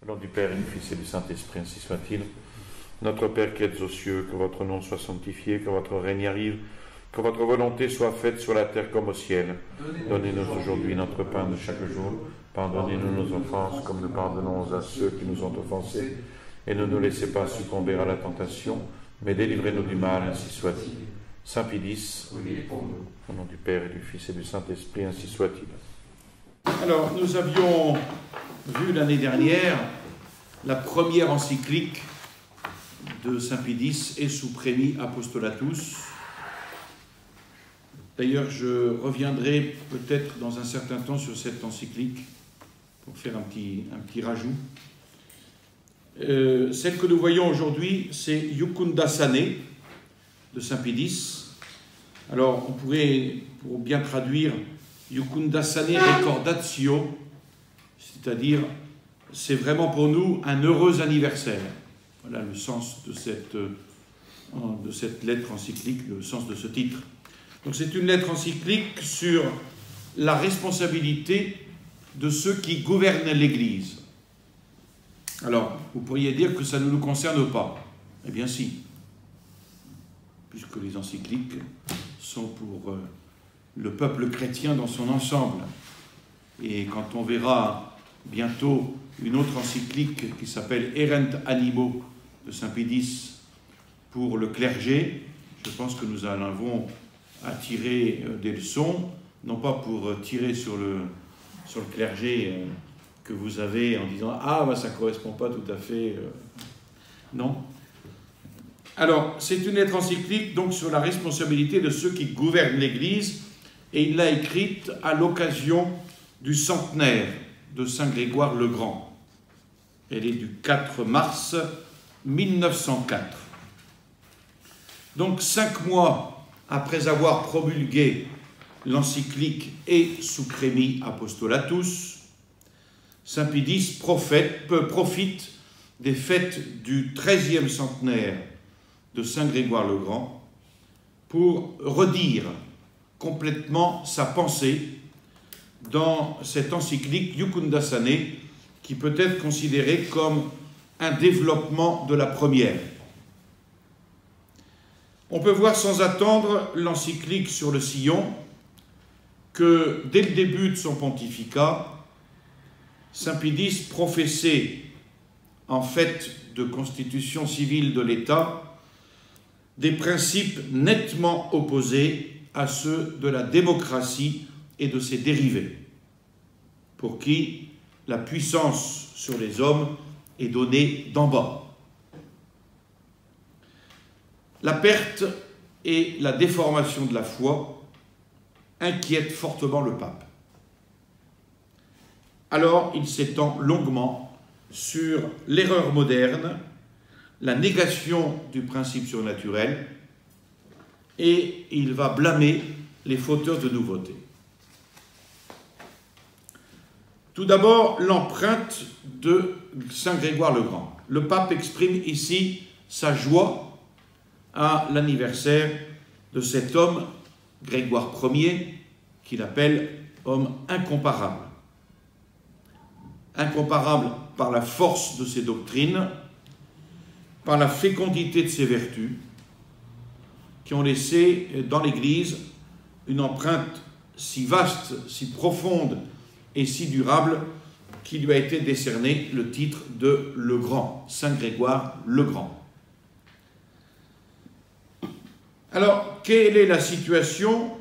Au nom du Père et du Fils et du Saint-Esprit, ainsi soit-il. Notre Père qui êtes aux cieux, que votre nom soit sanctifié, que votre règne arrive, que votre volonté soit faite sur la terre comme au ciel. Donnez-nous aujourd'hui notre pain de chaque jour. Pardonnez-nous nos offenses, comme nous pardonnons à ceux qui nous ont offensés. Et ne nous laissez pas succomber à la tentation, mais délivrez-nous du mal, ainsi soit-il. Saint Pédis, au nom du Père et du Fils et du Saint-Esprit, ainsi soit-il. Alors, nous avions vu l'année dernière la première encyclique de Saint Pédis, Et Supremi Apostolatus. D'ailleurs, je reviendrai peut-être dans un certain temps sur cette encyclique pour faire un petit rajout. Celle que nous voyons aujourd'hui, c'est Iucunda Sane de Saint Pédis. Alors, on pourrait, pour bien traduire, Iucunda Sane Recordatio, c'est-à-dire, c'est vraiment pour nous un heureux anniversaire. Voilà le sens de cette lettre encyclique, le sens de ce titre. Donc c'est une lettre encyclique sur la responsabilité de ceux qui gouvernent l'Église. Alors, vous pourriez dire que ça ne nous concerne pas. Eh bien si, puisque les encycliques sont pour le peuple chrétien dans son ensemble. Et quand on verra bientôt une autre encyclique qui s'appelle Erent Animo de Saint Pédis pour le clergé, je pense que nous en avons à tirer des leçons, non pas pour tirer sur le clergé que vous avez en disant « Ah, bah, ça ne correspond pas tout à fait. » Non. Alors, c'est une lettre encyclique donc sur la responsabilité de ceux qui gouvernent l'Église, et il l'a écrite à l'occasion du centenaire de Saint Grégoire le Grand. Elle est du 4 mars 1904. Donc 5 mois après avoir promulgué l'encyclique E Supremi Apostolatus, Saint Pédis profite des fêtes du 13e centenaire de Saint Grégoire le Grand pour redire complètement sa pensée dans cette encyclique Iucunda Sane, qui peut être considérée comme un développement de la première. On peut voir sans attendre l'encyclique sur le sillon que dès le début de son pontificat, Saint Pédis professait en fait de constitution civile de l'État des principes nettement opposés à ceux de la démocratie et de ses dérivés, pour qui la puissance sur les hommes est donnée d'en bas. La perte et la déformation de la foi inquiètent fortement le pape. Alors il s'étend longuement sur l'erreur moderne, la négation du principe surnaturel, et il va blâmer les fauteurs de nouveautés. Tout d'abord, l'empreinte de Saint Grégoire le Grand. Le pape exprime ici sa joie à l'anniversaire de cet homme, Grégoire Ier, qu'il appelle homme incomparable. Incomparable par la force de ses doctrines, par la fécondité de ses vertus, qui ont laissé dans l'Église une empreinte si vaste, si profonde et si durable, qui lui a été décerné le titre de Le Grand, Saint Grégoire le Grand. Alors, quelle est la situation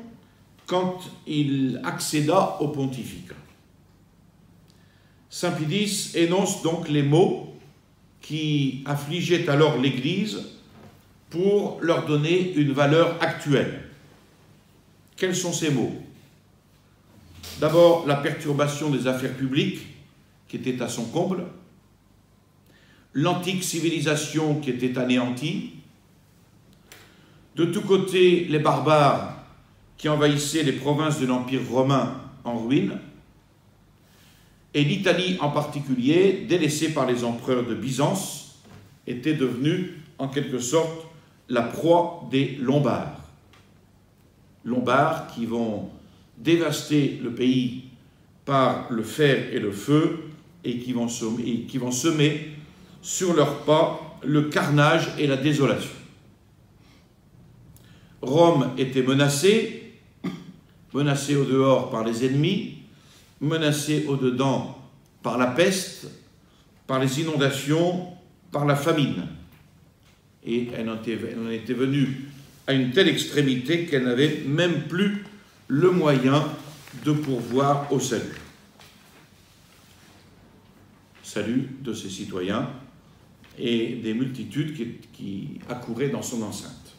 quand il accéda au pontificat? Saint Pédis énonce donc les mots qui affligeaient alors l'Église pour leur donner une valeur actuelle. Quels sont ces mots? D'abord, la perturbation des affaires publiques, qui était à son comble, l'antique civilisation qui était anéantie, de tous côtés les barbares qui envahissaient les provinces de l'Empire romain en ruine, et l'Italie en particulier, délaissée par les empereurs de Byzance, était devenue en quelque sorte la proie des Lombards. Lombards qui vont dévaster le pays par le fer et le feu et qui vont semer sur leurs pas le carnage et la désolation. Rome était menacée au dehors par les ennemis, menacée au dedans par la peste, par les inondations, par la famine. Et elle en était venue à une telle extrémité qu'elle n'avait même plus le moyen de pourvoir au salut. Salut de ses citoyens et des multitudes qui accouraient dans son enceinte.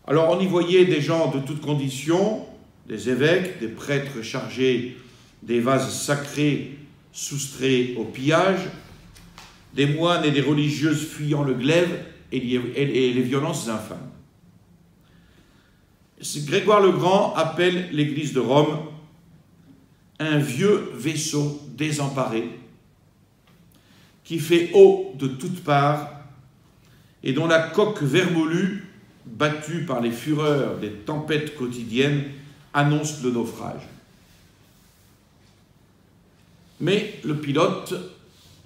Alors on y voyait des gens de toutes conditions, des évêques, des prêtres chargés des vases sacrés soustraits au pillage, des moines et des religieuses fuyant le glaive et les violences infâmes. Grégoire le Grand appelle l'Église de Rome un vieux vaisseau désemparé qui fait eau de toutes parts et dont la coque vermoulue, battue par les fureurs des tempêtes quotidiennes, annonce le naufrage. Mais le pilote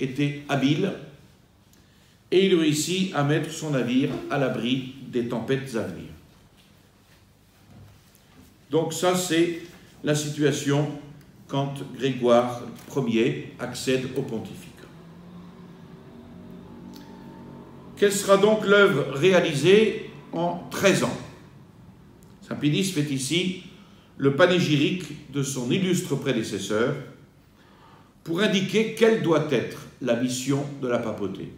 était habile et il réussit à mettre son navire à l'abri des tempêtes à venir. Donc ça, c'est la situation quand Grégoire Ier accède au pontificat. Quelle sera donc l'œuvre réalisée en 13 ans? Saint Pidis fait ici le panégyrique de son illustre prédécesseur pour indiquer quelle doit être la mission de la papauté,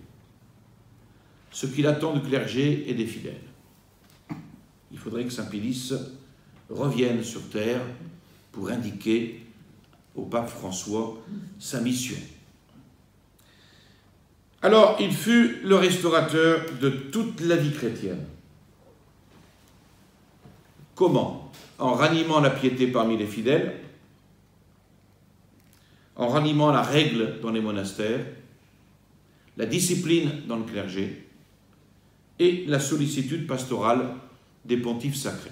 ce qu'il attend du clergé et des fidèles. Il faudrait que Saint Pidis revienne sur terre pour indiquer au pape François sa mission. Alors, il fut le restaurateur de toute la vie chrétienne. Comment? En ranimant la piété parmi les fidèles, en ranimant la règle dans les monastères, la discipline dans le clergé et la sollicitude pastorale des pontifes sacrés.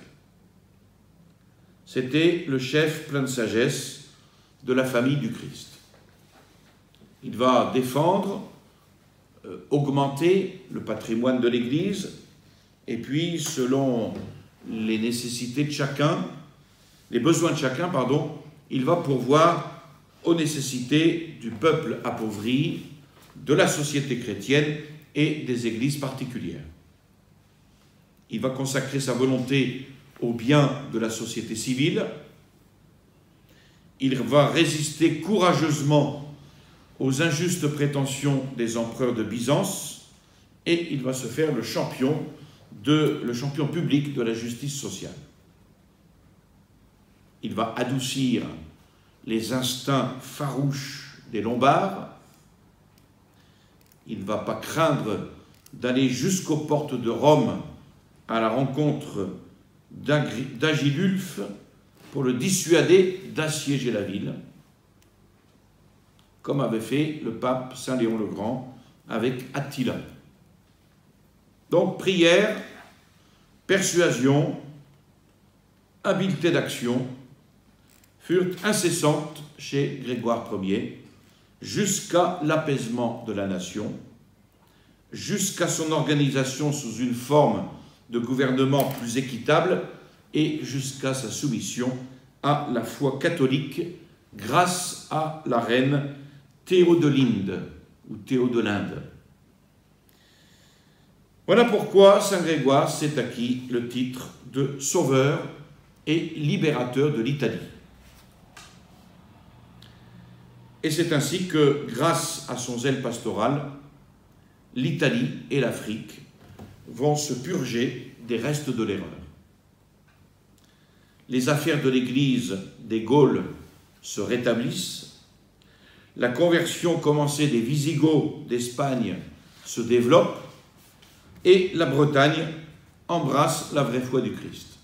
C'était le chef plein de sagesse de la famille du Christ. Il va défendre, augmenter le patrimoine de l'Église, et puis, selon les nécessités de chacun, les besoins de chacun, il va pourvoir aux nécessités du peuple appauvri, de la société chrétienne et des églises particulières. Il va consacrer sa volonté au bien de la société civile. Il va résister courageusement aux injustes prétentions des empereurs de Byzance et il va se faire le champion public de la justice sociale. Il va adoucir les instincts farouches des Lombards. Il ne va pas craindre d'aller jusqu'aux portes de Rome à la rencontre d'Agilulfe pour le dissuader d'assiéger la ville, comme avait fait le pape Saint Léon le Grand avec Attila. Donc prière, persuasion, habileté d'action furent incessantes chez Grégoire Ier jusqu'à l'apaisement de la nation, jusqu'à son organisation sous une forme de gouvernement plus équitable et jusqu'à sa soumission à la foi catholique grâce à la reine Théodelinde ou Théodelinde. Voilà pourquoi Saint Grégoire s'est acquis le titre de sauveur et libérateur de l'Italie. Et c'est ainsi que, grâce à son zèle pastoral, l'Italie et l'Afrique vont se purger des restes de l'erreur. Les affaires de l'Église des Gaules se rétablissent, la conversion commencée des Visigoths d'Espagne se développe et la Bretagne embrasse la vraie foi du Christ.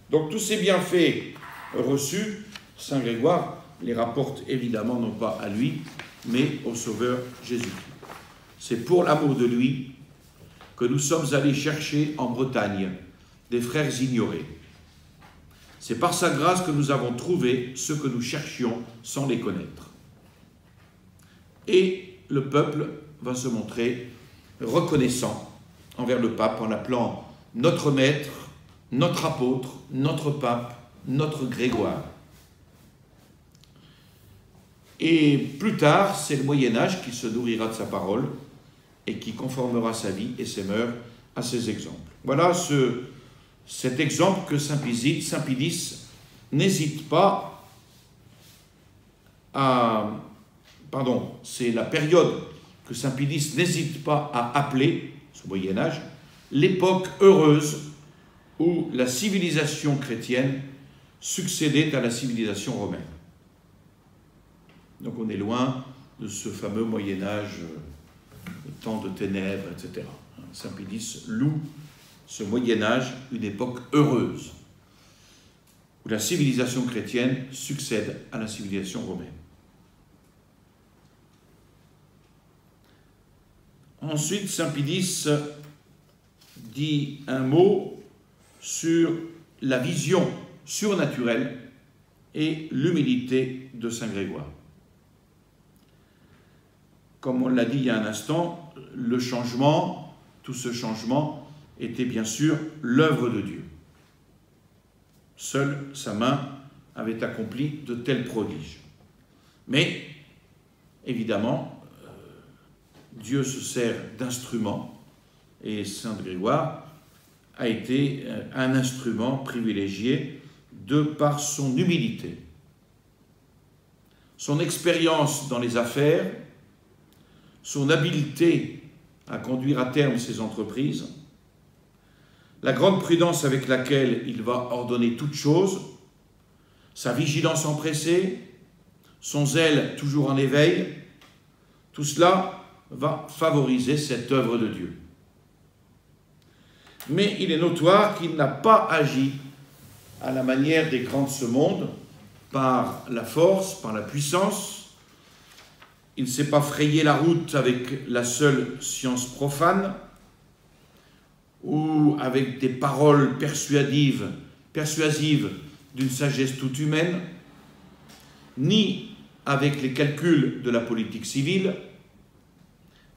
Donc tous ces bienfaits reçus, Saint Grégoire les rapporte évidemment non pas à lui, mais au Sauveur Jésus-Christ. C'est pour l'amour de lui que nous sommes allés chercher en Bretagne des frères ignorés. C'est par sa grâce que nous avons trouvé ce que nous cherchions sans les connaître. et le peuple va se montrer reconnaissant envers le pape en l'appelant notre maître, notre apôtre, notre pape, notre Grégoire. Et plus tard, c'est le Moyen-Âge qui se nourrira de sa parole et qui conformera sa vie et ses mœurs à ses exemples. Voilà cet exemple que Saint Pidis n'hésite pas à... Pardon, c'est la période que Saint Pidis n'hésite pas à appeler, ce Moyen-Âge, l'époque heureuse où la civilisation chrétienne succédait à la civilisation romaine. Donc on est loin de ce fameux Moyen-Âge, temps de ténèbres, etc. Saint Pidis loue ce Moyen-Âge une époque heureuse, où la civilisation chrétienne succède à la civilisation romaine. Ensuite, Saint Pidis dit un mot sur la vision surnaturelle et l'humilité de Saint Grégoire. Comme on l'a dit il y a un instant, le changement, tout ce changement était bien sûr l'œuvre de Dieu. Seule sa main avait accompli de tels prodiges. Mais, évidemment, Dieu se sert d'instruments et Saint Grégoire a été un instrument privilégié de par son humilité. Son expérience dans les affaires, son habileté à conduire à terme ses entreprises, la grande prudence avec laquelle il va ordonner toutes choses, sa vigilance empressée, son zèle toujours en éveil, tout cela va favoriser cette œuvre de Dieu. Mais il est notoire qu'il n'a pas agi à la manière des grands de ce monde, par la force, par la puissance. Il ne s'est pas frayé la route avec la seule science profane, ou avec des paroles persuasives d'une sagesse toute humaine, ni avec les calculs de la politique civile,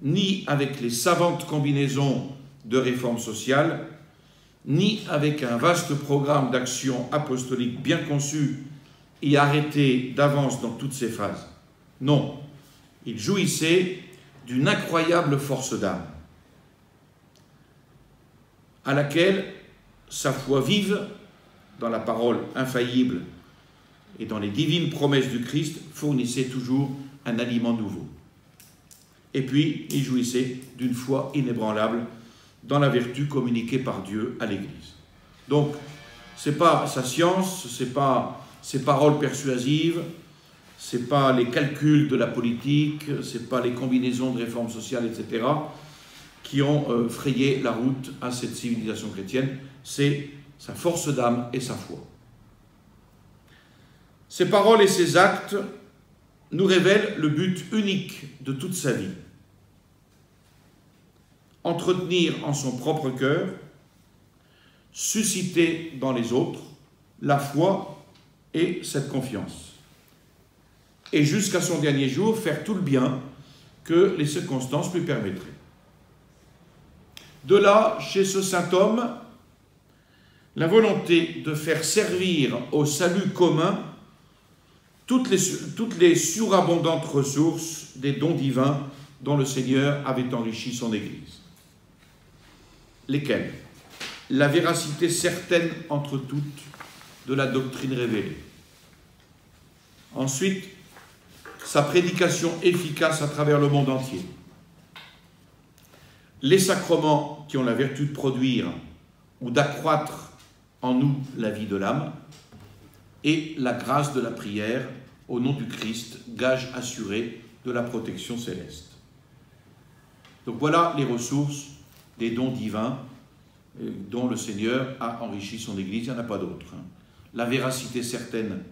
ni avec les savantes combinaisons de réformes sociales, ni avec un vaste programme d'action apostolique bien conçu et arrêté d'avance dans toutes ses phases. Non, il jouissait d'une incroyable force d'âme, à laquelle sa foi vive dans la parole infaillible et dans les divines promesses du Christ fournissait toujours un aliment nouveau. Et puis, il jouissait d'une foi inébranlable dans la vertu communiquée par Dieu à l'Église. Donc, ce n'est pas sa science, ce n'est pas ses paroles persuasives, ce n'est pas les calculs de la politique, ce n'est pas les combinaisons de réformes sociales, etc., qui ont frayé la route à cette civilisation chrétienne, c'est sa force d'âme et sa foi. Ces paroles et ces actes nous révèlent le but unique de toute sa vie. Entretenir en son propre cœur, susciter dans les autres la foi et cette confiance. Et jusqu'à son dernier jour, faire tout le bien que les circonstances lui permettraient. De là, chez ce saint homme, la volonté de faire servir au salut commun toutes les surabondantes ressources des dons divins dont le Seigneur avait enrichi son Église. Lesquels? La véracité certaine entre toutes de la doctrine révélée. Ensuite, sa prédication efficace à travers le monde entier. Les sacrements qui ont la vertu de produire ou d'accroître en nous la vie de l'âme, et la grâce de la prière au nom du Christ, gage assuré de la protection céleste. Donc voilà les ressources des dons divins dont le Seigneur a enrichi son Église, il n'y en a pas d'autres. La véracité certaine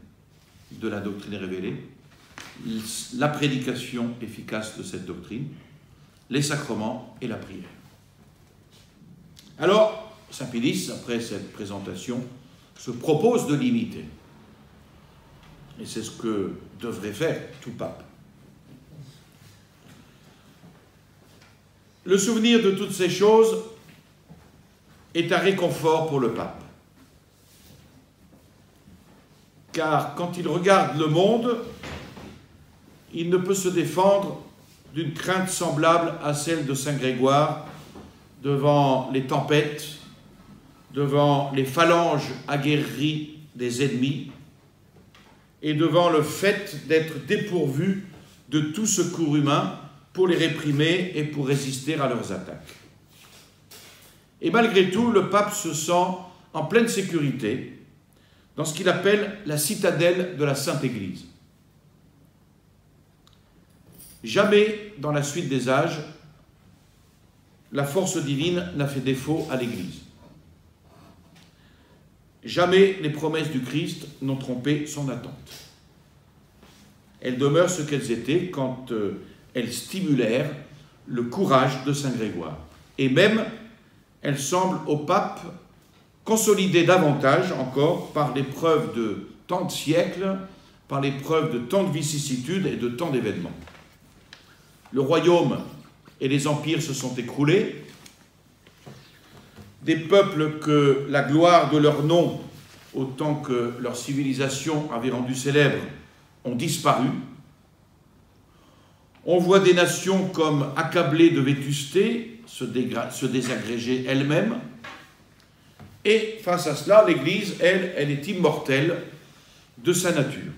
de la doctrine révélée, la prédication efficace de cette doctrine, les sacrements et la prière. Alors, Saint Pidis, après cette présentation, se propose de l'imiter. Et c'est ce que devrait faire tout pape. Le souvenir de toutes ces choses est un réconfort pour le pape. Car quand il regarde le monde, il ne peut se défendre d'une crainte semblable à celle de Saint Grégoire devant les tempêtes, devant les phalanges aguerries des ennemis et devant le fait d'être dépourvu de tout secours humain pour les réprimer et pour résister à leurs attaques. Et malgré tout, le pape se sent en pleine sécurité dans ce qu'il appelle la citadelle de la Sainte Église. Jamais, dans la suite des âges, la force divine n'a fait défaut à l'Église. Jamais les promesses du Christ n'ont trompé son attente. Elles demeurent ce qu'elles étaient quand elles stimulèrent le courage de Saint Grégoire. Et même, elles semblent au pape consolidées davantage encore par l'épreuve de tant de siècles, par l'épreuve de tant de vicissitudes et de tant d'événements. Le royaume et les empires se sont écroulés, des peuples que la gloire de leur nom, autant que leur civilisation avait rendu célèbres, ont disparu. On voit des nations comme accablées de vétusté, se désagréger elles-mêmes. Et face à cela, l'Église, elle est immortelle de sa nature.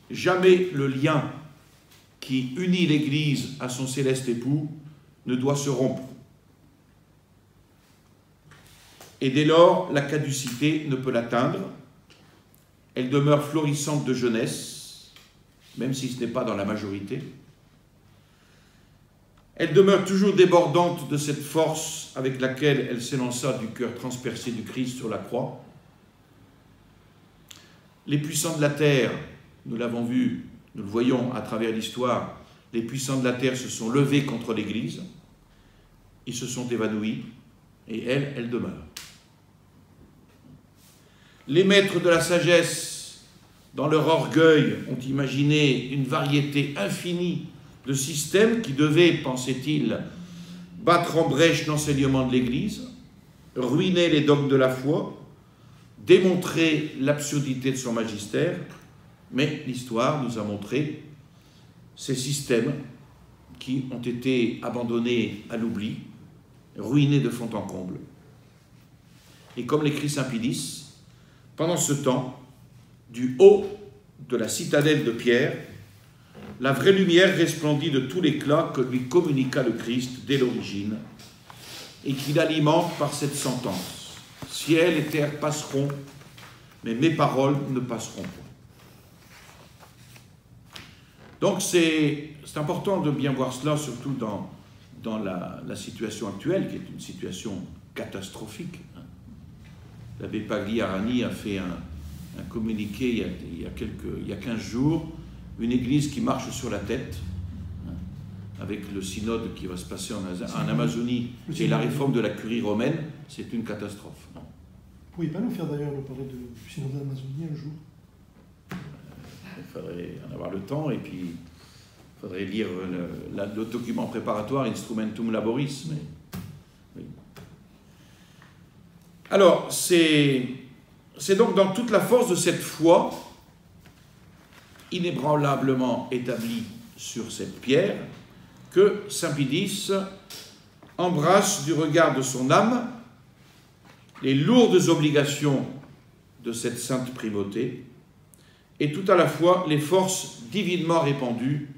Jamais le lien qui unit l'Église à son céleste époux ne doit se rompre. Et dès lors, la caducité ne peut l'atteindre. Elle demeure florissante de jeunesse, même si ce n'est pas dans la majorité. Elle demeure toujours débordante de cette force avec laquelle elle s'élança du cœur transpercé du Christ sur la croix. Les puissants de la terre, nous l'avons vu, nous le voyons à travers l'histoire, les puissants de la terre se sont levés contre l'Église, ils se sont évanouis, et elle demeure. Les maîtres de la sagesse, dans leur orgueil, ont imaginé une variété infinie de systèmes qui devaient, pensait-il, battre en brèche l'enseignement de l'Église, ruiner les dogmes de la foi, démontrer l'absurdité de son magistère, mais l'histoire nous a montré ces systèmes qui ont été abandonnés à l'oubli, ruinés de fond en comble. Et comme l'écrit saint Pie, pendant ce temps, du haut de la citadelle de Pierre, la vraie lumière resplendit de tout l'éclat que lui communiqua le Christ dès l'origine et qu'il alimente par cette sentence. Ciel et terre passeront, mais mes paroles ne passeront pas. Donc c'est important de bien voir cela, surtout dans la situation actuelle, qui est une situation catastrophique. L'abbé Pagliarani a fait un communiqué il y a 15 jours, une église qui marche sur la tête, avec le synode qui va se passer en Amazonie et la réforme de la curie romaine, c'est une catastrophe. Vous ne pouvez pas nous faire d'ailleurs parler du synode d'Amazonie un jour? Il faudrait en avoir le temps et puis il faudrait lire le document préparatoire Instrumentum Laboris. Mais, oui. Alors, c'est donc dans toute la force de cette foi, inébranlablement établie sur cette pierre, que saint Pie embrasse du regard de son âme les lourdes obligations de cette sainte primauté et tout à la fois les forces divinement répandues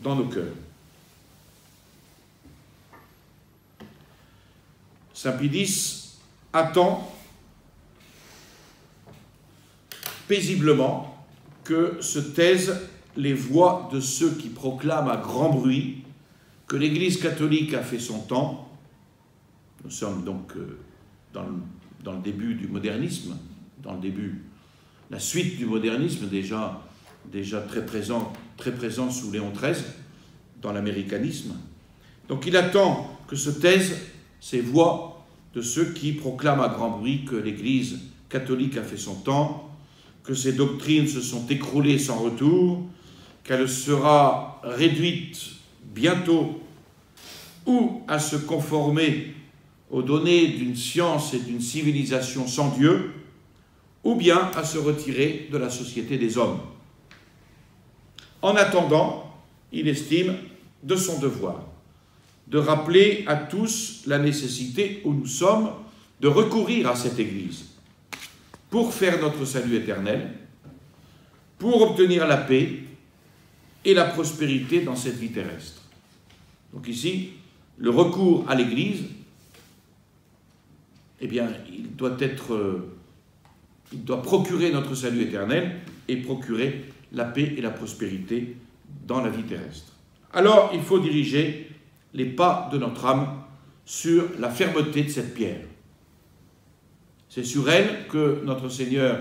dans nos cœurs. Saint Pie attend paisiblement que se taisent les voix de ceux qui proclament à grand bruit que l'Église catholique a fait son temps. Nous sommes donc dans le début du modernisme, la suite du modernisme déjà très présent sous Léon XIII, dans l'américanisme. Donc il attend que se taisent ces voix de ceux qui proclament à grand bruit que l'Église catholique a fait son temps, que ses doctrines se sont écroulées sans retour, qu'elle sera réduite bientôt ou à se conformer aux données d'une science et d'une civilisation sans Dieu, ou bien à se retirer de la société des hommes. En attendant, il estime de son devoir de rappeler à tous la nécessité où nous sommes de recourir à cette Église pour faire notre salut éternel, pour obtenir la paix et la prospérité dans cette vie terrestre. Donc ici, le recours à l'Église, eh bien, il doit procurer notre salut éternel et procurer la paix et la prospérité dans la vie terrestre. Alors, il faut diriger les pas de notre âme sur la fermeté de cette pierre. C'est sur elle que notre Seigneur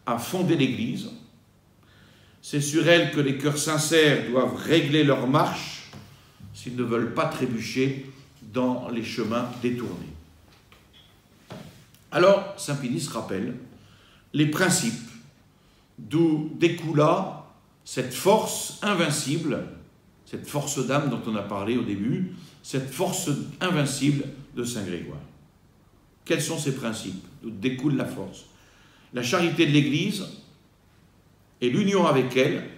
a fondé l'Église. C'est sur elle que les cœurs sincères doivent régler leur marche s'ils ne veulent pas trébucher dans les chemins détournés. Alors, saint Pidis rappelle les principes d'où découla cette force invincible, cette force d'âme dont on a parlé au début, cette force invincible de saint Grégoire. Quels sont ces principes d'où découle la force? La charité de l'Église et l'union avec elle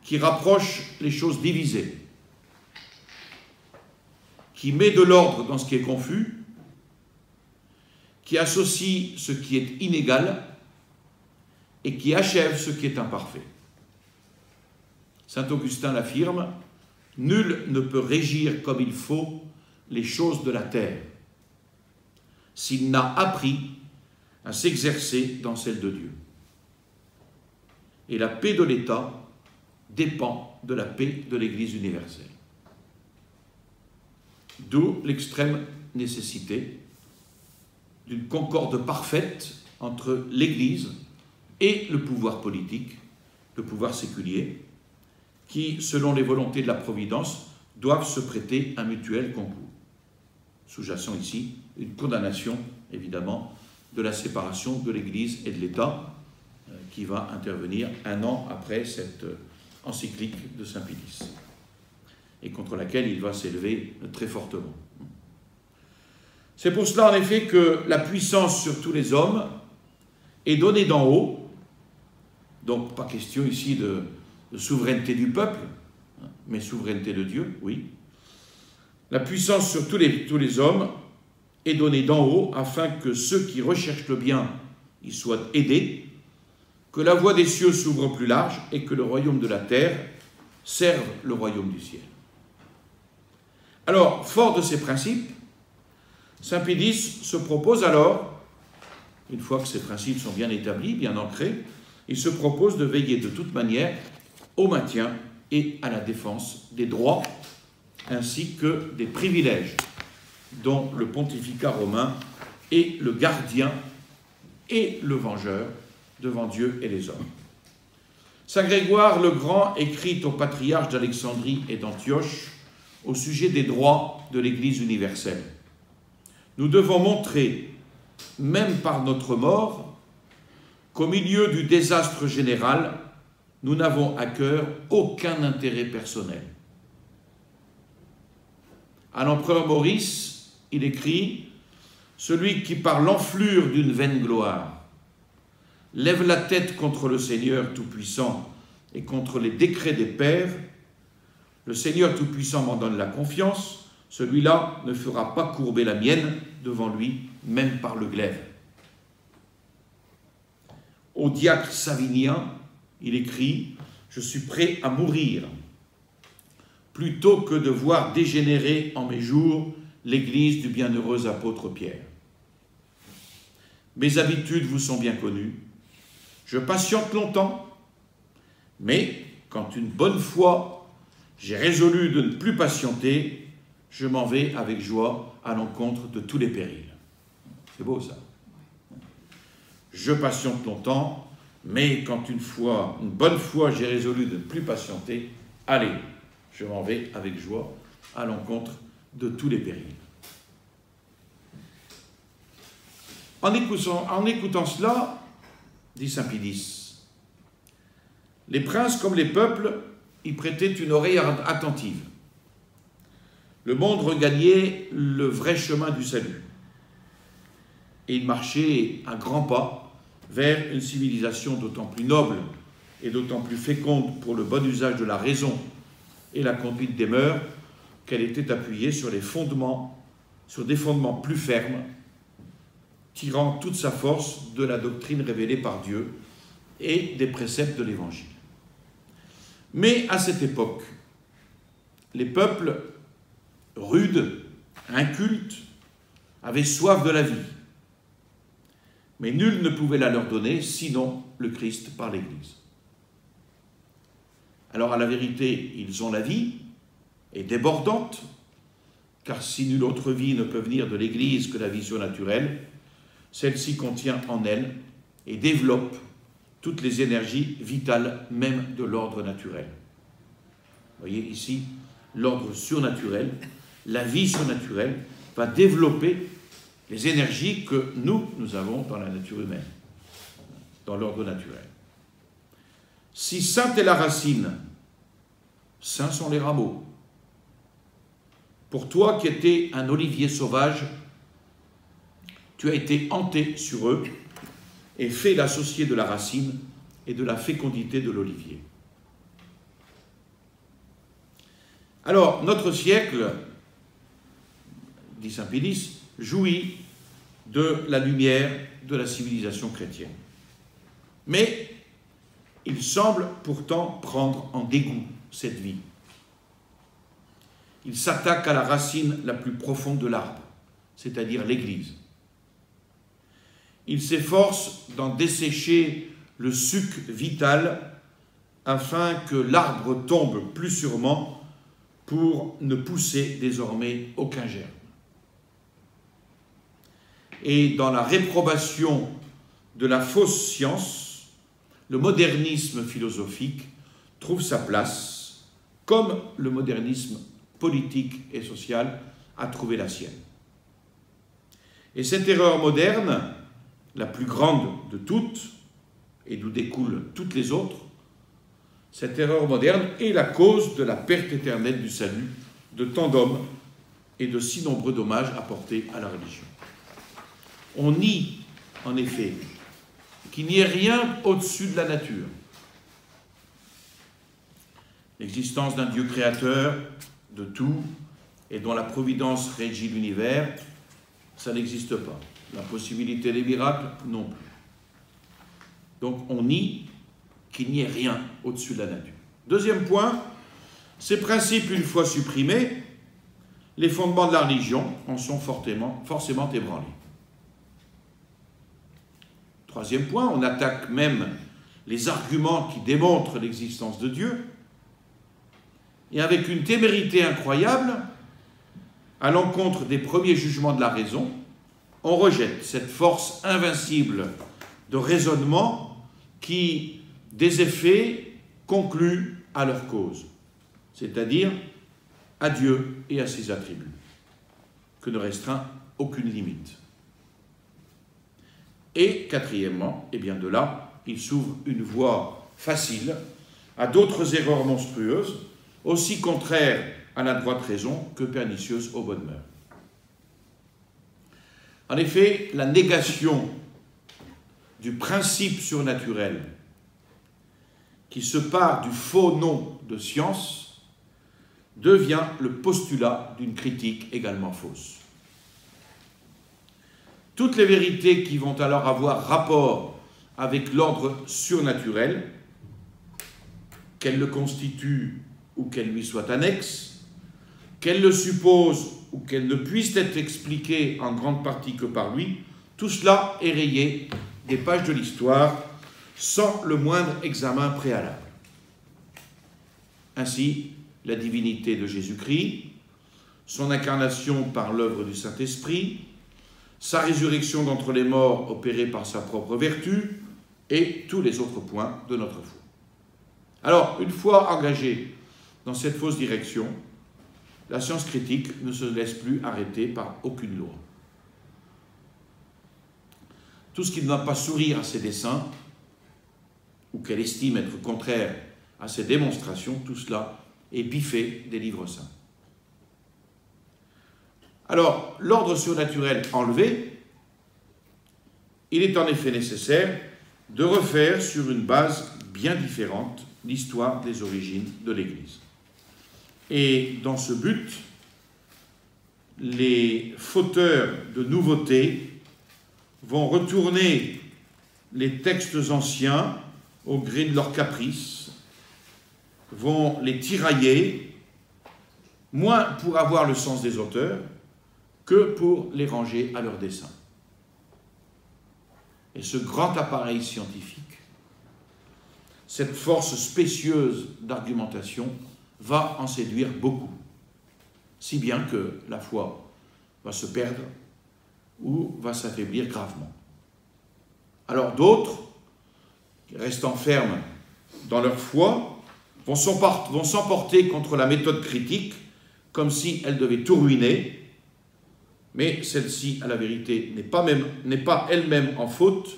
qui rapproche les choses divisées, qui met de l'ordre dans ce qui est confus, qui associe ce qui est inégal et qui achève ce qui est imparfait. Saint Augustin l'affirme, « Nul ne peut régir comme il faut les choses de la terre s'il n'a appris à s'exercer dans celle de Dieu. Et la paix de l'État dépend de la paix de l'Église universelle. » D'où l'extrême nécessité d'une concorde parfaite entre l'Église et le pouvoir politique, le pouvoir séculier, qui, selon les volontés de la Providence, doivent se prêter un mutuel concours. Sous-jacent ici une condamnation, évidemment, de la séparation de l'Église et de l'État, qui va intervenir 1 an après cette encyclique de saint Pidis, et contre laquelle il va s'élever très fortement. C'est pour cela, en effet, que la puissance sur tous les hommes est donnée d'en haut, donc pas question ici de souveraineté du peuple, mais souveraineté de Dieu, oui. La puissance sur tous les hommes est donnée d'en haut afin que ceux qui recherchent le bien y soient aidés, que la voie des cieux s'ouvre plus large et que le royaume de la terre serve le royaume du ciel. Alors, fort de ces principes, saint Pidis se propose alors, une fois que ces principes sont bien établis, bien ancrés, il se propose de veiller de toute manière au maintien et à la défense des droits ainsi que des privilèges dont le pontificat romain est le gardien et le vengeur devant Dieu et les hommes. Saint Grégoire le Grand écrit aux patriarches d'Alexandrie et d'Antioche au sujet des droits de l'Église universelle. Nous devons montrer, même par notre mort, qu'au milieu du désastre général, nous n'avons à cœur aucun intérêt personnel. À l'empereur Maurice, il écrit « Celui qui par l'enflure d'une vaine gloire lève la tête contre le Seigneur Tout-Puissant et contre les décrets des pères, le Seigneur Tout-Puissant m'en donne la confiance, celui-là ne fera pas courber la mienne devant lui, même par le glaive. » Au diacre Savinien, il écrit « Je suis prêt à mourir plutôt que de voir dégénérer en mes jours l'Église du bienheureux apôtre Pierre. Mes habitudes vous sont bien connues. Je patiente longtemps, mais quand une bonne fois j'ai résolu de ne plus patienter, je m'en vais avec joie à l'encontre de tous les périls. » C'est beau ça. Je patiente longtemps, mais quand une bonne fois j'ai résolu de ne plus patienter, allez, je m'en vais avec joie à l'encontre de tous les périls. En écoutant cela, dit saint Pidis, les princes comme les peuples y prêtait une oreille attentive. Le monde regagnait le vrai chemin du salut. Et il marchait à grands pas vers une civilisation d'autant plus noble et d'autant plus féconde pour le bon usage de la raison et la conduite des mœurs qu'elle était appuyée sur des fondements plus fermes, tirant toute sa force de la doctrine révélée par Dieu et des préceptes de l'Évangile. Mais à cette époque, les peuples rudes, incultes, avaient soif de la vie. Mais nul ne pouvait la leur donner, sinon le Christ par l'Église. Alors à la vérité, ils ont la vie, et débordante, car si nulle autre vie ne peut venir de l'Église que la vie surnaturelle, celle-ci contient en elle et développe toutes les énergies vitales même de l'ordre naturel. Vous voyez ici, l'ordre surnaturel, la vie surnaturelle va développer les énergies que nous avons dans la nature humaine, dans l'ordre naturel. Si sainte est la racine, saints sont les rameaux. Pour toi qui étais un olivier sauvage, tu as été hanté sur eux et fait l'associé de la racine et de la fécondité de l'olivier. Alors, notre siècle, dit saint Pédis, jouit de la lumière de la civilisation chrétienne. Mais il semble pourtant prendre en dégoût cette vie. Il s'attaque à la racine la plus profonde de l'arbre, c'est-à-dire l'Église. Il s'efforce d'en dessécher le suc vital afin que l'arbre tombe plus sûrement pour ne pousser désormais aucun germe. Et dans la réprobation de la fausse science, le modernisme philosophique trouve sa place, comme le modernisme politique et social a trouvé la sienne. Et cette erreur moderne, la plus grande de toutes, et d'où découlent toutes les autres, cette erreur moderne est la cause de la perte éternelle du salut de tant d'hommes et de si nombreux dommages apportés à la religion. On nie, en effet, qu'il n'y ait rien au-dessus de la nature. L'existence d'un Dieu créateur de tout et dont la providence régit l'univers, ça n'existe pas. La possibilité des miracles, non plus. Donc on nie qu'il n'y ait rien au-dessus de la nature. Deuxième point, ces principes, une fois supprimés, les fondements de la religion en sont forcément ébranlés. Troisième point, on attaque même les arguments qui démontrent l'existence de Dieu, et avec une témérité incroyable, à l'encontre des premiers jugements de la raison, on rejette cette force invincible de raisonnement qui, des effets, conclut à leur cause, c'est-à-dire à Dieu et à ses attributs, que ne restreint aucune limite. Et quatrièmement, et bien de là, il s'ouvre une voie facile à d'autres erreurs monstrueuses, aussi contraires à la droite raison que pernicieuses aux bonnes mœurs. En effet, la négation du principe surnaturel qui se part du faux nom de science devient le postulat d'une critique également fausse. Toutes les vérités qui vont alors avoir rapport avec l'ordre surnaturel, qu'elles le constituent ou qu'elles lui soient annexes, qu'elles le supposent ou qu'elles ne puissent être expliquées en grande partie que par lui, tout cela est rayé des pages de l'histoire sans le moindre examen préalable. Ainsi, la divinité de Jésus-Christ, son incarnation par l'œuvre du Saint-Esprit, sa résurrection d'entre les morts opérée par sa propre vertu, et tous les autres points de notre foi. Alors, une fois engagée dans cette fausse direction, la science critique ne se laisse plus arrêter par aucune loi. Tout ce qui ne va pas sourire à ses desseins, ou qu'elle estime être contraire à ces démonstrations, tout cela est biffé des livres saints. Alors, l'ordre surnaturel enlevé, il est en effet nécessaire de refaire sur une base bien différente l'histoire des origines de l'Église. Et dans ce but, les fauteurs de nouveautés vont retourner les textes anciens au gré de leurs caprices, vont les tirailler, moins pour avoir le sens des auteurs que pour les ranger à leur dessein. Et ce grand appareil scientifique, cette force spécieuse d'argumentation, va en séduire beaucoup, si bien que la foi va se perdre ou va s'affaiblir gravement. Alors d'autres, restant fermes dans leur foi, vont s'emporter contre la méthode critique comme si elle devait tout ruiner, mais celle-ci, à la vérité, n'est pas elle-même en faute,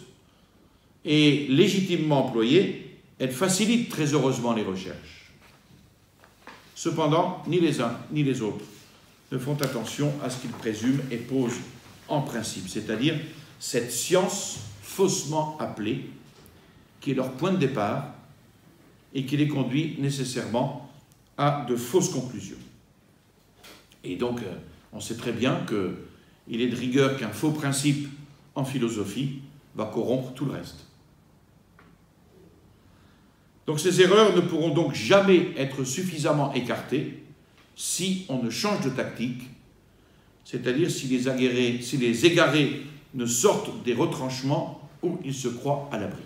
et légitimement employée, elle facilite très heureusement les recherches. Cependant, ni les uns ni les autres ne font attention à ce qu'ils présument et posent en principe, c'est-à-dire cette science faussement appelée, qui est leur point de départ et qui les conduit nécessairement à de fausses conclusions. Et donc, on sait très bien qu'il est de rigueur qu'un faux principe en philosophie va corrompre tout le reste. Donc ces erreurs ne pourront donc jamais être suffisamment écartées si on ne change de tactique, c'est-à-dire si les égarés ne sortent des retranchements où ils se croient à l'abri.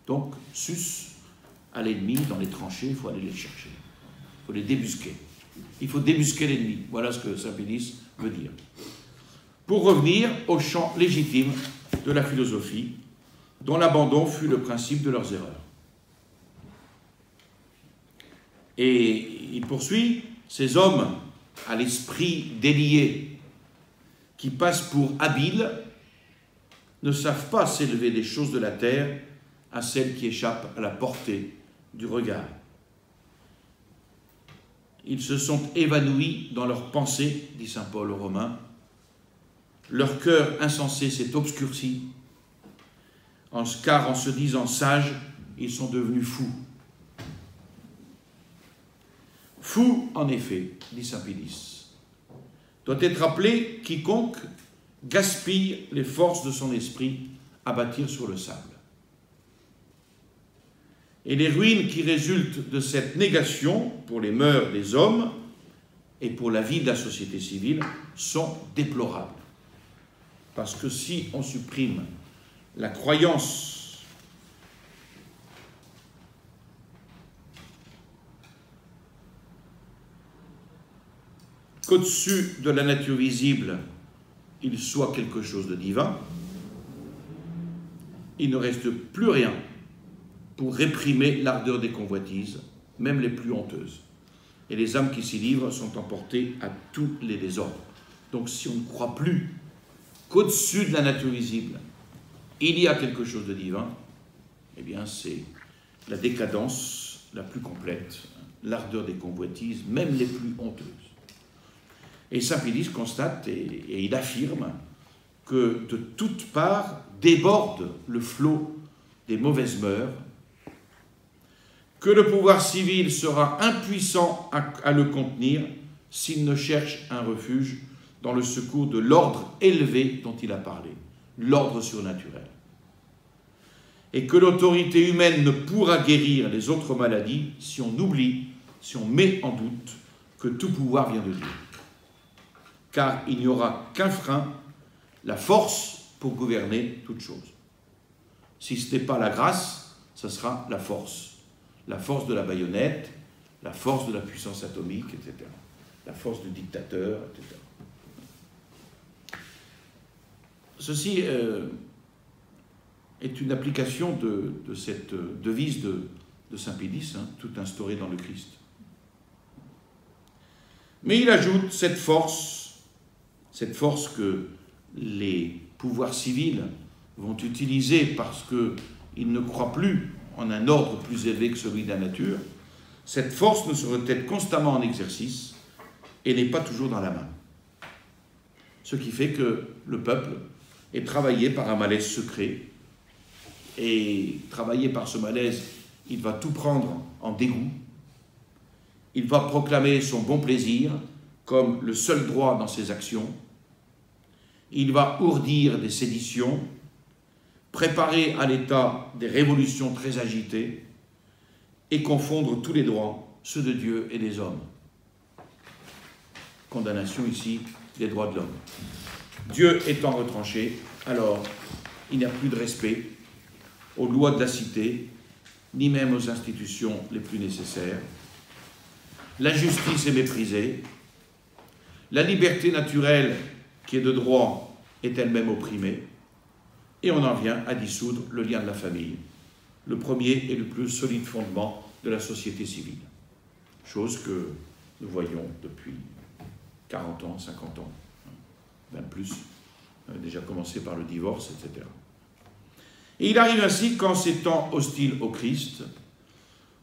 Donc, sus à l'ennemi dans les tranchées, il faut aller les chercher, il faut les débusquer. Il faut débusquer l'ennemi, voilà ce que saint Pédis veut dire. Pour revenir au champ légitime de la philosophie, dont l'abandon fut le principe de leurs erreurs. Et il poursuit, ces hommes à l'esprit délié, qui passent pour habiles, ne savent pas s'élever des choses de la terre à celles qui échappent à la portée du regard. Ils se sont évanouis dans leurs pensées, dit saint Paul aux Romains. Leur cœur insensé s'est obscurci, car en se disant sages, ils sont devenus fous. Fou, en effet, dit saint Pédis, doit être appelé quiconque gaspille les forces de son esprit à bâtir sur le sable. Et les ruines qui résultent de cette négation pour les mœurs des hommes et pour la vie de la société civile sont déplorables. Parce que si on supprime la croyance qu'au-dessus de la nature visible, il soit quelque chose de divin, il ne reste plus rien pour réprimer l'ardeur des convoitises, même les plus honteuses. Et les âmes qui s'y livrent sont emportées à tous les désordres. Donc si on ne croit plus qu'au-dessus de la nature visible, il y a quelque chose de divin, eh bien c'est la décadence la plus complète, l'ardeur des convoitises, même les plus honteuses. Et saint Pédis constate et il affirme que de toutes parts déborde le flot des mauvaises mœurs, que le pouvoir civil sera impuissant à le contenir s'il ne cherche un refuge dans le secours de l'ordre élevé dont il a parlé, l'ordre surnaturel. Et que l'autorité humaine ne pourra guérir les autres maladies si on oublie, si on met en doute que tout pouvoir vient de Dieu. Car il n'y aura qu'un frein, la force pour gouverner toute chose. Si ce n'est pas la grâce, ce sera la force de la baïonnette, la force de la puissance atomique, etc. La force du dictateur, etc. Ceci est une application de cette devise de saint Pédis, tout instauré dans le Christ. Mais il ajoute cette force que les pouvoirs civils vont utiliser parce qu'ils ne croient plus en un ordre plus élevé que celui de la nature, cette force ne serait être constamment en exercice et n'est pas toujours dans la main. Ce qui fait que le peuple est travaillé par un malaise secret, et travaillé par ce malaise, il va tout prendre en dégoût, il va proclamer son bon plaisir comme le seul droit dans ses actions, il va ourdir des séditions, préparer à l'État des révolutions très agitées et confondre tous les droits, ceux de Dieu et des hommes. Condamnation ici des droits de l'homme. Dieu étant retranché, alors il n'y a plus de respect aux lois de la cité, ni même aux institutions les plus nécessaires. La justice est méprisée. La liberté naturelle, qui est de droit, est elle-même opprimée. Et on en vient à dissoudre le lien de la famille, le premier et le plus solide fondement de la société civile. Chose que nous voyons depuis 40 ans, 50 ans, même plus, déjà commencé par le divorce, etc. Et il arrive ainsi qu'en ces temps hostiles au Christ,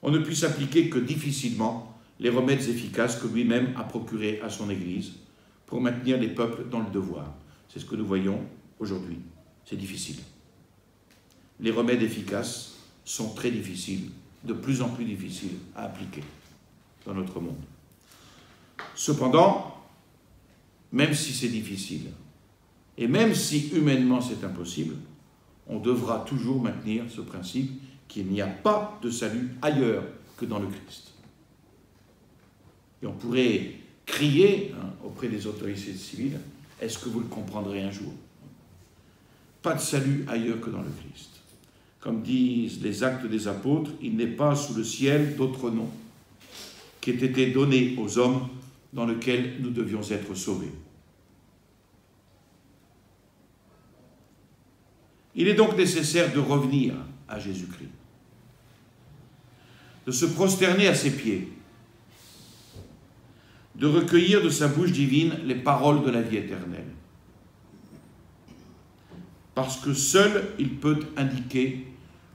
on ne puisse appliquer que difficilement les remèdes efficaces que lui-même a procurés à son Église pour maintenir les peuples dans le devoir. C'est ce que nous voyons aujourd'hui. C'est difficile. Les remèdes efficaces sont très difficiles, de plus en plus difficiles à appliquer dans notre monde. Cependant, même si c'est difficile, et même si humainement c'est impossible, on devra toujours maintenir ce principe qu'il n'y a pas de salut ailleurs que dans le Christ. Et on pourrait crier auprès des autorités civiles, est-ce que vous le comprendrez un jour? Pas de salut ailleurs que dans le Christ. Comme disent les Actes des Apôtres, il n'est pas sous le ciel d'autre nom qui ait été donné aux hommes dans lequel nous devions être sauvés. Il est donc nécessaire de revenir à Jésus-Christ, de se prosterner à ses pieds, de recueillir de sa bouche divine les paroles de la vie éternelle. Parce que seul il peut indiquer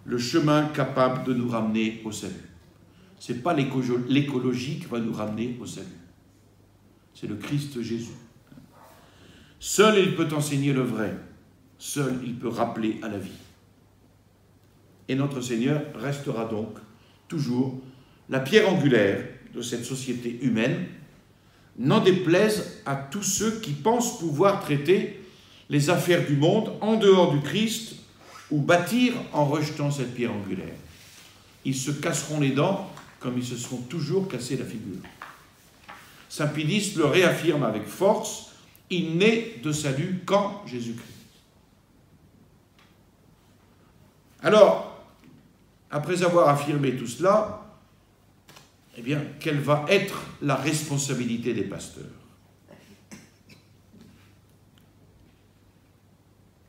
le chemin capable de nous ramener au salut. Ce n'est pas l'écologie qui va nous ramener au salut. C'est le Christ Jésus. Seul il peut enseigner le vrai. Seul il peut rappeler à la vie. Et notre Seigneur restera donc toujours la pierre angulaire de cette société humaine, n'en déplaise à tous ceux qui pensent pouvoir traiter les affaires du monde en dehors du Christ ou bâtir en rejetant cette pierre angulaire. Ils se casseront les dents comme ils se seront toujours cassés la figure. Saint Pédis le réaffirme avec force, il n'est de salut qu'en Jésus-Christ. Alors, après avoir affirmé tout cela, eh bien, quelle va être la responsabilité des pasteurs?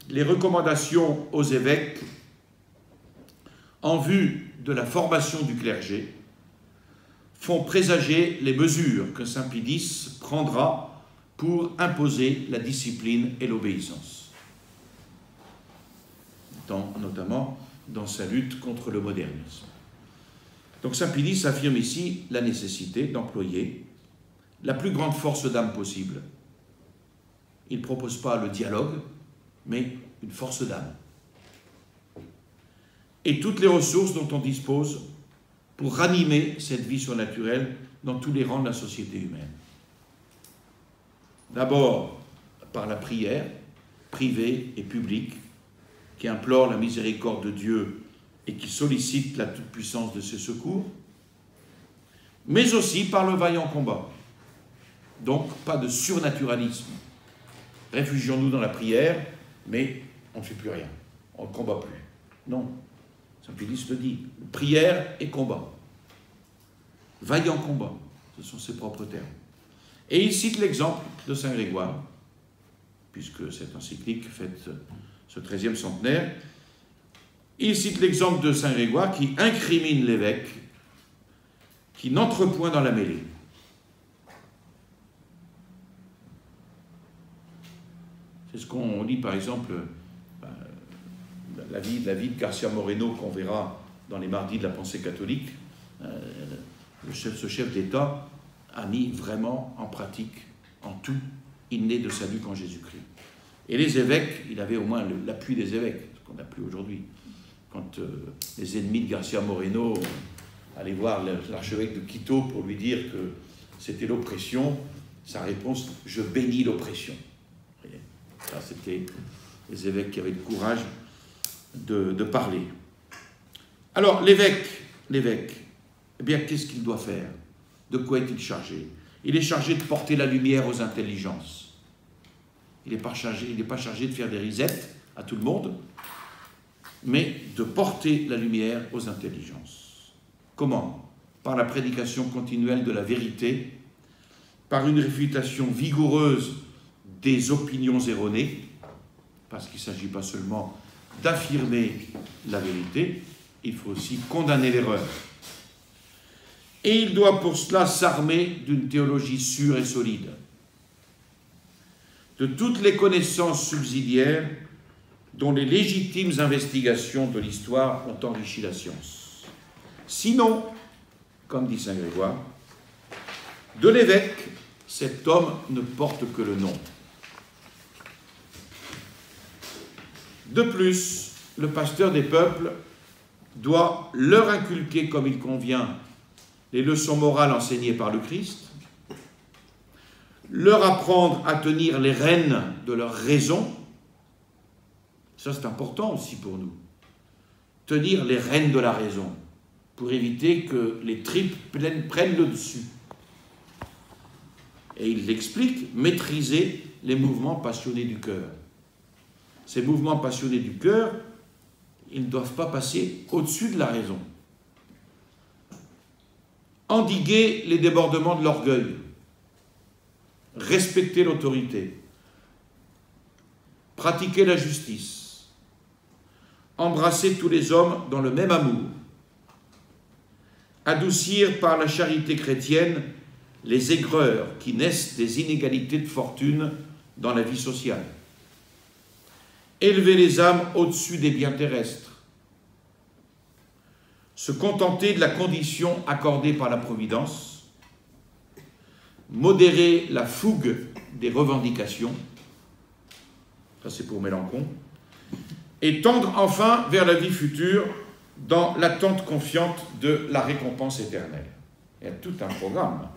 Les recommandations aux évêques en vue de la formation du clergé font présager les mesures que saint Pédis prendra pour imposer la discipline et l'obéissance, notamment dans sa lutte contre le modernisme. Donc saint Pédis affirme ici la nécessité d'employer la plus grande force d'âme possible. Il ne propose pas le dialogue, mais une force d'âme. Et toutes les ressources dont on dispose pour ranimer cette vie surnaturelle dans tous les rangs de la société humaine. D'abord, par la prière, privée et publique, qui implore la miséricorde de Dieu et qui sollicite la toute-puissance de ses secours, mais aussi par le vaillant combat. Donc, pas de surnaturalisme. Réfugions-nous dans la prière, mais on ne fait plus rien, on ne combat plus. Non, saint Pédis le dit, prière et combat. Vaillant combat, ce sont ses propres termes. Et il cite l'exemple de saint Grégoire, puisque cette encyclique fête ce 13e centenaire. Il cite l'exemple de saint Grégoire qui incrimine l'évêque, qui n'entre point dans la mêlée. C'est ce qu'on lit par exemple, la vie de Garcia Moreno qu'on verra dans les mardis de la pensée catholique, ce chef d'État a mis vraiment en pratique, en tout, il n'est de salut qu'en Jésus-Christ. Et les évêques, il avait au moins l'appui des évêques, ce qu'on n'a plus aujourd'hui. Quand les ennemis de Garcia Moreno allaient voir l'archevêque de Quito pour lui dire que c'était l'oppression, sa réponse, je bénis l'oppression. Ça, c'était les évêques qui avaient le courage de parler. Alors, l'évêque, eh bien, qu'est-ce qu'il doit faire? De quoi est-il chargé? Il est chargé de porter la lumière aux intelligences. Il n'est pas chargé de faire des risettes à tout le monde, mais de porter la lumière aux intelligences. Comment? Par la prédication continuelle de la vérité, par une réfutation vigoureuse des opinions erronées, parce qu'il ne s'agit pas seulement d'affirmer la vérité, il faut aussi condamner l'erreur. Et il doit pour cela s'armer d'une théologie sûre et solide, de toutes les connaissances subsidiaires dont les légitimes investigations de l'histoire ont enrichi la science. Sinon, comme dit saint Grégoire, de l'évêque, cet homme ne porte que le nom. De plus, le pasteur des peuples doit leur inculquer comme il convient les leçons morales enseignées par le Christ, leur apprendre à tenir les rênes de leur raison. Ça, c'est important aussi pour nous. Tenir les rênes de la raison, pour éviter que les tripes prennent le dessus. Et il l'explique, maîtriser les mouvements passionnés du cœur. Ces mouvements passionnés du cœur, ils ne doivent pas passer au-dessus de la raison. Endiguer les débordements de l'orgueil, respecter l'autorité, pratiquer la justice, embrasser tous les hommes dans le même amour, adoucir par la charité chrétienne les aigreurs qui naissent des inégalités de fortune dans la vie sociale, élever les âmes au-dessus des biens terrestres, se contenter de la condition accordée par la Providence, modérer la fougue des revendications, ça c'est pour Mélenchon, et tendre enfin vers la vie future dans l'attente confiante de la récompense éternelle. Il y a tout un programme.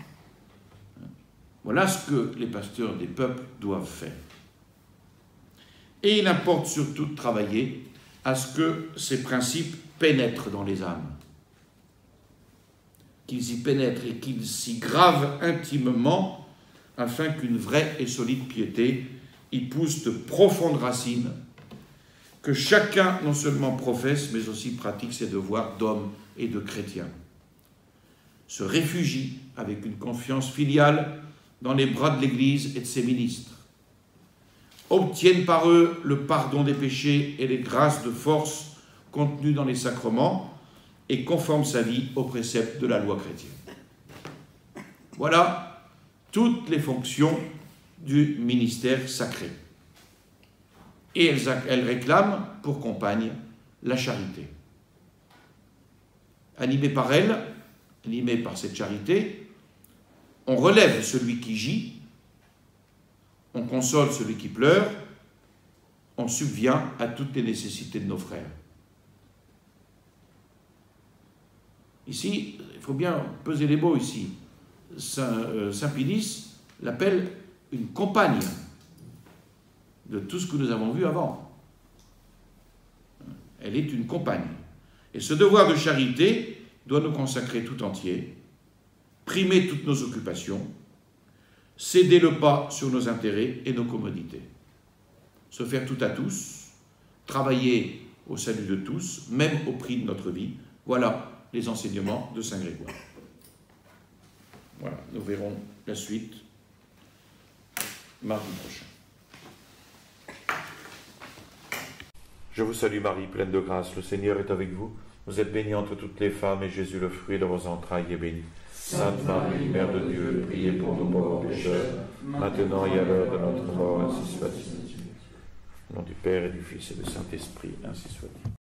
Voilà ce que les pasteurs des peuples doivent faire. Et il importe surtout de travailler à ce que ces principes pénètrent dans les âmes, qu'ils y pénètrent et qu'ils s'y gravent intimement afin qu'une vraie et solide piété y pousse de profondes racines, que chacun non seulement professe mais aussi pratique ses devoirs d'homme et de chrétien, se réfugie avec une confiance filiale dans les bras de l'Église et de ses ministres, obtiennent par eux le pardon des péchés et les grâces de force contenues dans les sacrements et conforment sa vie aux préceptes de la loi chrétienne. Voilà toutes les fonctions du ministère sacré. Et elles réclament pour compagne la charité. Animés par elle, animés par cette charité, on relève celui qui gît, on console celui qui pleure, on subvient à toutes les nécessités de nos frères. Ici, il faut bien peser les mots ici. Saint Pilice l'appelle une compagne de tout ce que nous avons vu avant. Elle est une compagne. Et ce devoir de charité doit nous consacrer tout entier, primer toutes nos occupations, céder le pas sur nos intérêts et nos commodités, se faire tout à tous, travailler au salut de tous, même au prix de notre vie. Voilà les enseignements de saint Grégoire. Voilà, nous verrons la suite mardi prochain. Je vous salue Marie, pleine de grâce, le Seigneur est avec vous. Vous êtes bénie entre toutes les femmes, et Jésus, le fruit de vos entrailles, est béni. Sainte Marie, Mère de Dieu, priez pour nous pauvres pécheurs, maintenant et à l'heure de notre mort, ainsi soit-il. Au nom du Père et du Fils et du Saint-Esprit, ainsi soit-il.